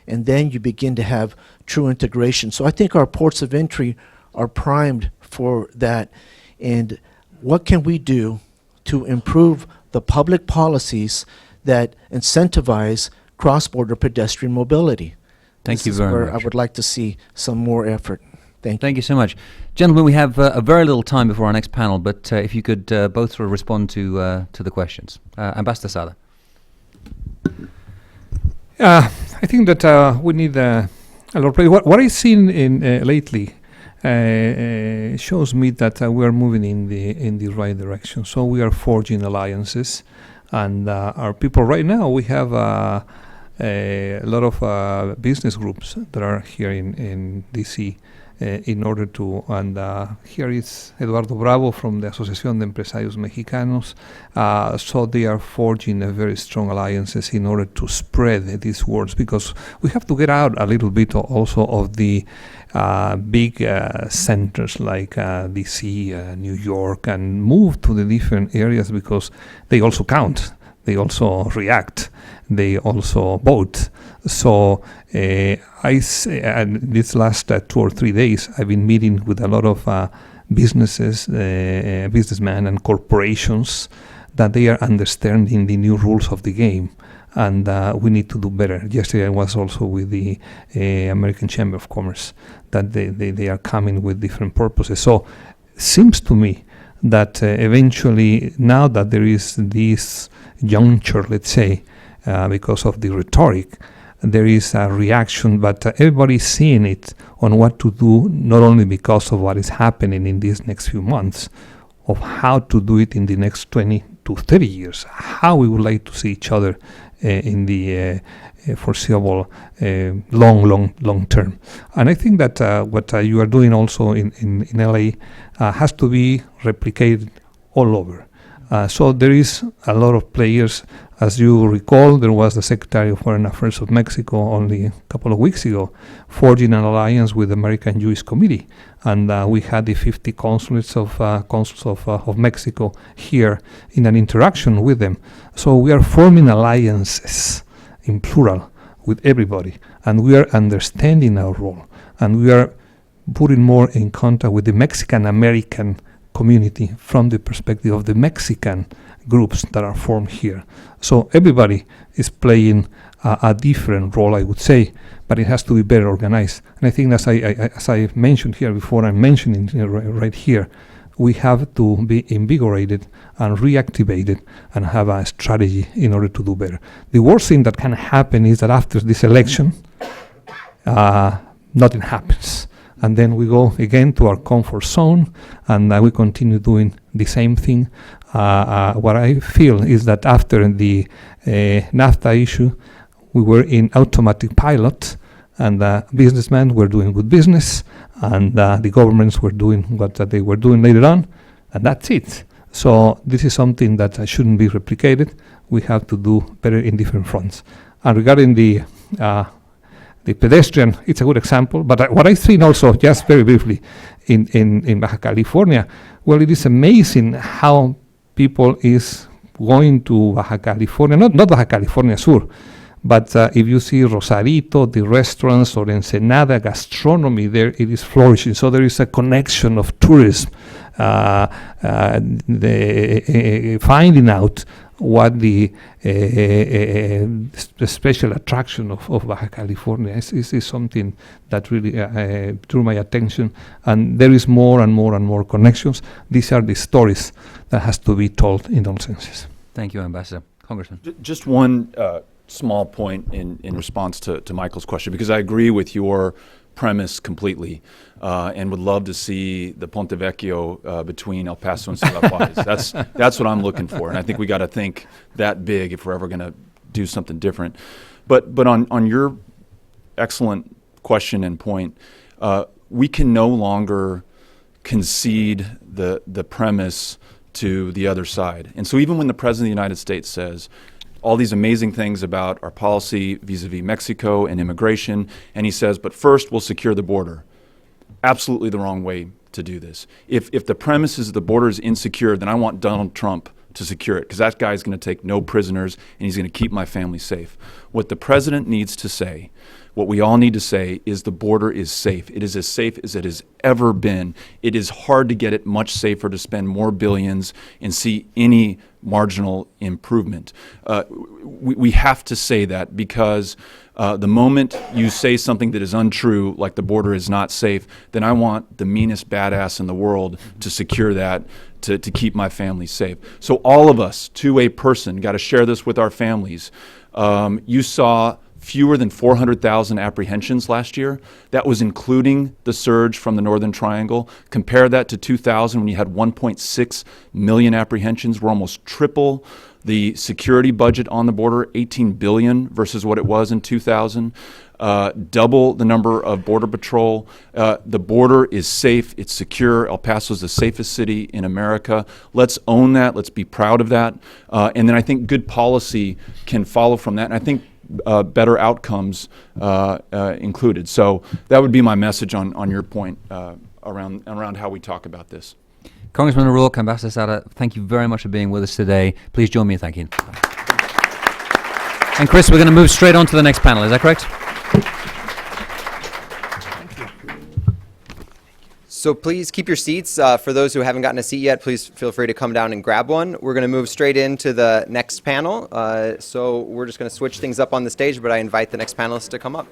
And then you begin to have true integration. So I think our ports of entry are primed for that. And what can we do to improve the public policies that incentivize cross-border pedestrian mobility? Thank you This is very where much. I would like to see some more effort. Thank you. Thank you so much. Gentlemen, we have a very little time before our next panel, but if you could both sort of respond to the questions. Ambassador Sada. I think that we need a lot of play. What I've seen in lately shows me that we are moving in the right direction. So we are forging alliances, and our people right now, we have a lot of business groups that are here in DC. In order to, and here is Eduardo Bravo from the Asociación de Empresarios Mexicanos. So they are forging a very strong alliances in order to spread these words, because we have to get out a little bit also of the big centers like DC, New York, and move to the different areas, because they also count. They also react. They also vote. So and these last 2 or 3 days, I've been meeting with a lot of businessmen and corporations that they are understanding the new rules of the game, and we need to do better. Yesterday, I was also with the American Chamber of Commerce, that they are coming with different purposes. So it seems to me that eventually, now that there is this juncture, let's say, because of the rhetoric, there is a reaction, but everybody's seeing it on what to do, not only because of what is happening in these next few months, of how to do it in the next 20 to 30 years, how we would like to see each other in the foreseeable long term. And I think that what you are doing also in LA has to be replicated all over. So there is a lot of players As you recall, there was the Secretary of Foreign Affairs of Mexico only a couple of weeks ago forging an alliance with the American Jewish Committee, and we had the 50 consuls of Mexico here in an interaction with them. So we are forming alliances in plural with everybody, and we are understanding our role, and we are putting more in contact with the Mexican-American community from the perspective of the Mexican groups that are formed here. So everybody is playing a different role, I would say, but it has to be better organized. And I think, as I mentioned here before, I'm mentioning right here, we have to be invigorated and reactivated and have a strategy in order to do better. The worst thing that can happen is that after this election, nothing happens. And then we go again to our comfort zone, and we continue doing the same thing. What I feel is that after the NAFTA issue, we were in automatic pilot, and businessmen were doing good business, and the governments were doing what they were doing later on, and that's it. So this is something that shouldn't be replicated. We have to do better in different fronts. And regarding the pedestrian, it's a good example, but what I think also, just very briefly, in Baja California, well, it is amazing how people is going to Baja California, not Baja California Sur, but if you see Rosarito, the restaurants, or Ensenada gastronomy there, it is flourishing. So there is a connection of tourism, finding out what the special attraction of Baja California is something that really drew my attention. And there is more and more and more connections. These are the stories that has to be told in all senses. Thank you, Ambassador. Congressman. Just one small point in response to Michael's question, because I agree with your premise completely, and would love to see the Ponte Vecchio between El Paso and Ciudad Juarez. That's what I'm looking for, and I think we got to think that big if we're ever going to do something different. But on your excellent question and point, we can no longer concede the premise to the other side. And so even when the President of the United States says all these amazing things about our policy vis-a-vis Mexico and immigration, and he says, but first we'll secure the border. Absolutely the wrong way to do this. If the premise is the border is insecure, then I want Donald Trump to secure it, because that guy is going to take no prisoners and he's going to keep my family safe. What the president needs to say, what we all need to say, is the border is safe. It is as safe as it has ever been. It is hard to get it much safer, to spend more billions and see any marginal improvement. We have to say that, because the moment you say something that is untrue, like the border is not safe, then I want the meanest badass in the world to secure that, to keep my family safe. So all of us, to a person, got to share this with our families. You saw fewer than 400,000 apprehensions last year. That was including the surge from the Northern Triangle. Compare that to 2000, when you had 1.6 million apprehensions. We're almost triple the security budget on the border, 18 billion versus what it was in 2000. Double the number of Border Patrol. The border is safe, it's secure. El Paso is the safest city in America. Let's own that, let's be proud of that. And then I think good policy can follow from that. And I think better outcomes included. So that would be my message on your point around how we talk about this. Congressman O'Rourke, Ambassador Sada, thank you very much for being with us today. Please join me in thanking. And Chris, we're going to move straight on to the next panel. Is that correct? So please keep your seats. For those who haven't gotten a seat yet, please feel free to come down and grab one. We're going to move straight into the next panel. So we're just going to switch things up on the stage, but I invite the next panelists to come up.